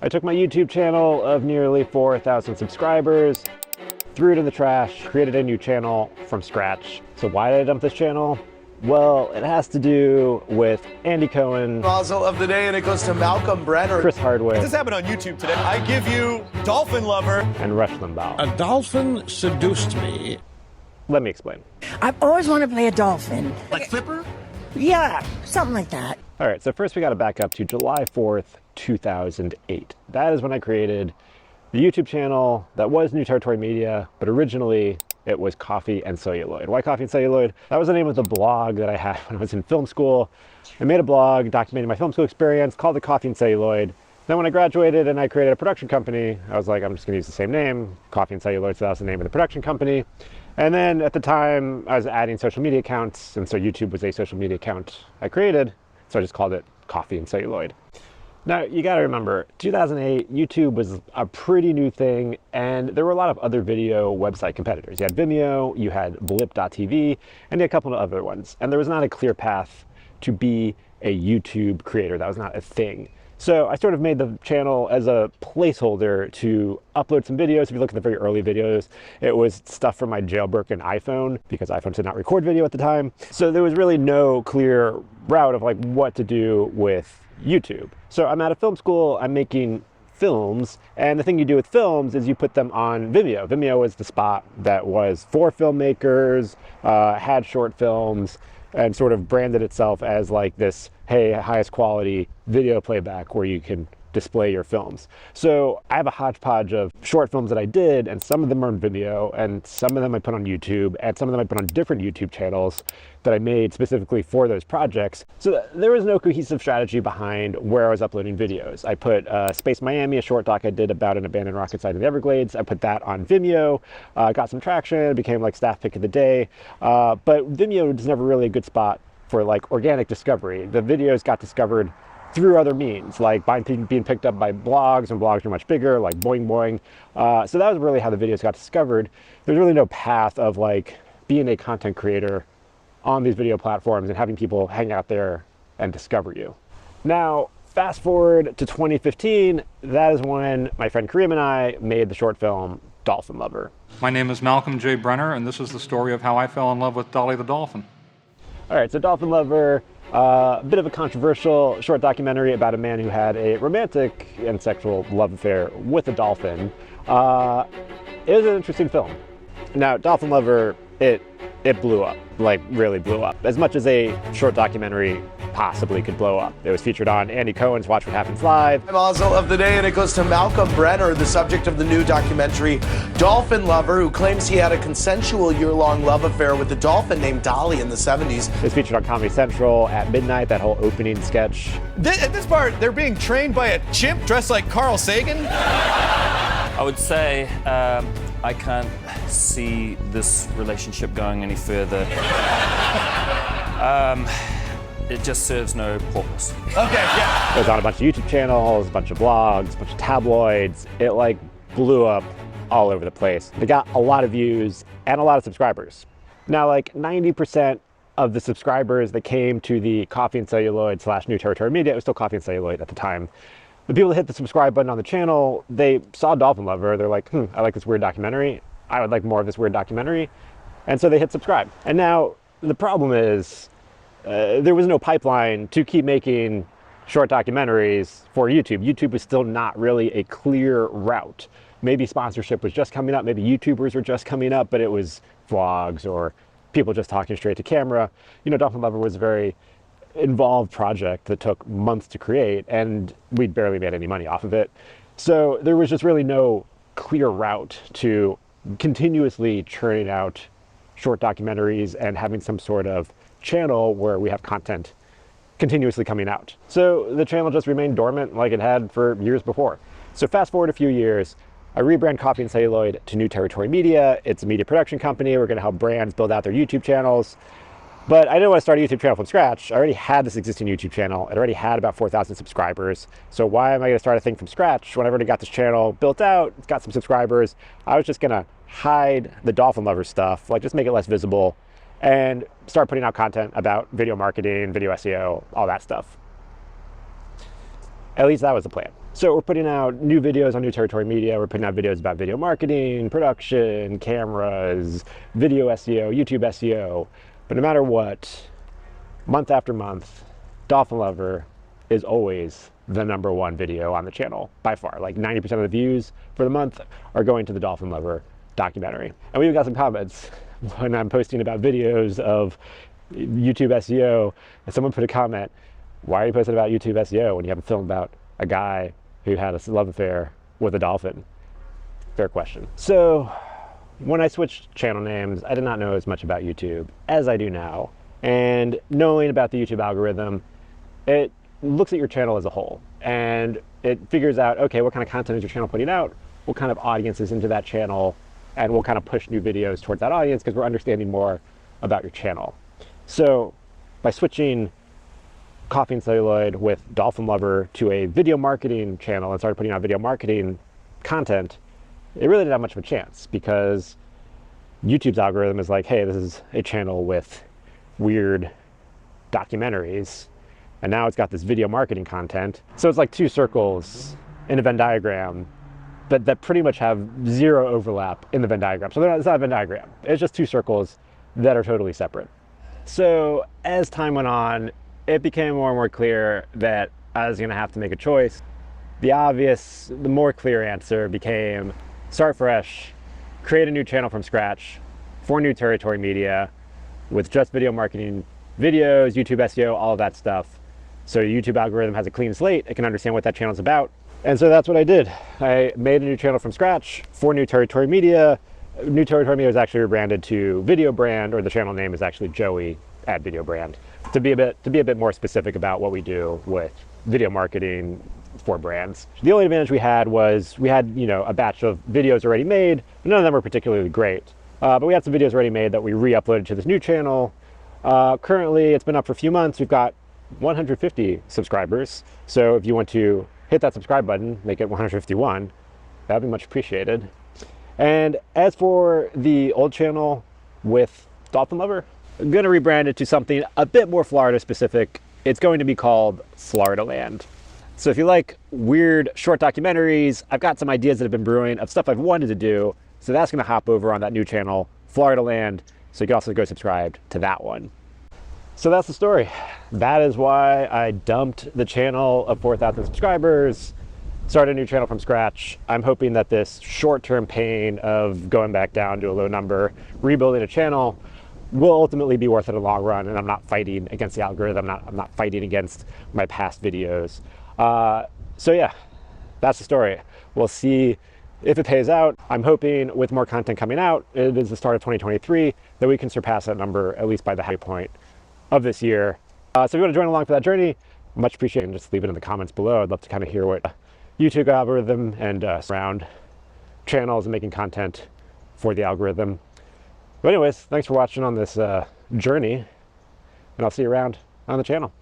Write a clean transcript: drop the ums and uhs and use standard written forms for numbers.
I took my YouTube channel of nearly 4,000 subscribers, threw it in the trash, created a new channel from scratch. So why did I dump this channel? Well, it has to do with Andy Cohen, Nozzle of the day, and it goes to Malcolm Brenner. Chris Hardwick. This happened on YouTube today. I give you Dolphin Lover. And Rush Limbaugh. A dolphin seduced me. Let me explain. I've always wanted to play a dolphin. Like Flipper? Yeah, something like that. All right, so first we got to back up to July 4th, 2008. That is when I created the YouTube channel that was New Territory Media, but originally it was Coffee and Celluloid. Why Coffee and Celluloid? That was the name of the blog that I had when I was in film school. I made a blog documenting my film school experience called the Coffee and Celluloid. Then when I graduated and I created a production company, I was like, I'm just gonna use the same name, Coffee and Celluloid, so that was the name of the production company. And then at the time, I was adding social media accounts, and so YouTube was a social media account I created, so I just called it Coffee and Celluloid. Now, you gotta remember, 2008, YouTube was a pretty new thing, and there were a lot of other video website competitors. You had Vimeo, you had Blip.tv, and you had a couple of other ones. And there was not a clear path to be a YouTube creator. That was not a thing. So I sort of made the channel as a placeholder to upload some videos. If you look at the very early videos, it was stuff from my jailbroken iPhone, because iPhones did not record video at the time. So there was really no clear route of like what to do with YouTube. So I'm at a film school, I'm making films, and the thing you do with films is you put them on Vimeo. Vimeo was the spot that was for filmmakers, had short films, and sort of branded itself as like this, hey, highest quality video playback where you can display your films. So I have a hodgepodge of short films that I did, and some of them are on Vimeo, and some of them I put on YouTube, and some of them I put on different YouTube channels that I made specifically for those projects. So there was no cohesive strategy behind where I was uploading videos. I put Space Miami, a short doc I did about an abandoned rocket site in the Everglades. I put that on Vimeo, got some traction, it became like staff pick of the day. But Vimeo was never really a good spot for like organic discovery. The videos got discovered through other means, like being picked up by blogs, and blogs were much bigger, like Boing Boing. So that was really how the videos got discovered. There's really no path of like being a content creator on these video platforms and having people hang out there and discover you. Now, fast forward to 2015, that is when my friend Kareem and I made the short film Dolphin Lover. My name is Malcolm J. Brenner, and this is the story of how I fell in love with Dolly the dolphin. All right, so Dolphin Lover, a bit of a controversial short documentary about a man who had a romantic and sexual love affair with a dolphin. It was an interesting film. Now, Dolphin Lover, it blew up, like really blew up. As much as a short documentary possibly could blow up. It was featured on Andy Cohen's Watch What Happens Live. Nozzle of the day, and it goes to Malcolm Brenner, the subject of the new documentary Dolphin Lover, who claims he had a consensual year-long love affair with a dolphin named Dolly in the 70s. It was featured on Comedy Central at midnight, that whole opening sketch. At this part, they're being trained by a chimp dressed like Carl Sagan. I would say I can't see this relationship going any further. It just serves no purpose. Okay, yeah. It was on a bunch of YouTube channels, a bunch of blogs, a bunch of tabloids. It like blew up all over the place. They got a lot of views and a lot of subscribers. Now, like 90% of the subscribers that came to the Coffee and Celluloid / New Territory Media, it was still Coffee and Celluloid at the time, the people that hit the subscribe button on the channel, they saw Dolphin Lover, they're like, I like this weird documentary, I would like more of this weird documentary, and so they hit subscribe. And now the problem is, there was no pipeline to keep making short documentaries for YouTube. YouTube was still not really a clear route. Maybe sponsorship was just coming up, maybe YouTubers were just coming up, but it was vlogs or people just talking straight to camera. You know, Dolphin Lover was a very involved project that took months to create, and we'd barely made any money off of it. So there was just really no clear route to continuously churning out short documentaries and having some sort of channel where we have content continuously coming out. So the channel just remained dormant like it had for years before. So fast forward a few years, I rebrand Coffee and Celluloid to New Territory Media. It's a media production company. We're going to help brands build out their YouTube channels. But I didn't want to start a YouTube channel from scratch. I already had this existing YouTube channel. It already had about 4,000 subscribers. So why am I going to start a thing from scratch when I've already got this channel built out, it's got some subscribers? I was just going to hide the Dolphin Lover stuff, like just make it less visible, and start putting out content about video marketing, video SEO, all that stuff. At least that was the plan. So we're putting out new videos on New Territory Media. We're putting out videos about video marketing, production, cameras, video SEO, YouTube SEO. But no matter what, month after month, Dolphin Lover is always the #1 video on the channel by far. Like 90% of the views for the month are going to the Dolphin Lover documentary. And we've got some comments when I'm posting about videos of YouTube SEO, and someone put a comment, why are you posting about YouTube SEO when you have a film about a guy who had a love affair with a dolphin? Fair question. So when I switched channel names, I did not know as much about YouTube as I do now. And knowing about the YouTube algorithm, it looks at your channel as a whole, and it figures out, okay, what kind of content is your channel putting out? What kind of audience is into that channel? And we'll kind of push new videos towards that audience because we're understanding more about your channel. So by switching Coffee and Celluloid with Dolphin Lover to a video marketing channel and started putting out video marketing content, it really didn't have much of a chance because YouTube's algorithm is like, hey, this is a channel with weird documentaries, and now it's got this video marketing content. So it's like two circles in a Venn diagram that pretty much have zero overlap in the Venn diagram. So it's not a Venn diagram. It's just two circles that are totally separate. So as time went on, it became more and more clear that I was gonna have to make a choice. The more clear answer became start fresh, create a new channel from scratch for New Territory Media with just video marketing, videos, YouTube SEO, all of that stuff. So the YouTube algorithm has a clean slate, it can understand what that channel's about. And so that's what I did. I made a new channel from scratch for New Territory Media. New Territory Media is actually rebranded to VideoBrand, or the channel name is actually Joey at VideoBrand. To be a bit more specific about what we do with video marketing for brands. The only advantage we had was we had, a batch of videos already made. None of them were particularly great, but we had some videos already made that we re-uploaded to this new channel. Currently, it's been up for a few months. We've got 150 subscribers. So if you want to hit that subscribe button, make it 151, that'd be much appreciated. And as for the old channel with Dolphin Lover, I'm going to rebrand it to something a bit more Florida specific. It's going to be called FloridaLand. So if you like weird short documentaries, I've got some ideas that have been brewing of stuff I've wanted to do. So that's going to hop over on that new channel, FloridaLand. So you can also go subscribe to that one. So that's the story. That is why I dumped the channel of 4,000 subscribers, started a new channel from scratch. I'm hoping that this short-term pain of going back down to a low number, rebuilding a channel, will ultimately be worth it in the long run, and I'm not fighting against the algorithm. I'm not fighting against my past videos. So yeah, that's the story. We'll see if it pays out. I'm hoping with more content coming out, it is the start of 2023, that we can surpass that number at least by the high point of this year. So if you want to join along for that journey, much appreciated. Just leave it in the comments below. I'd love to kind of hear what YouTube algorithm and surround channels and making content for the algorithm. But anyways, thanks for watching on this journey, and I'll see you around on the channel.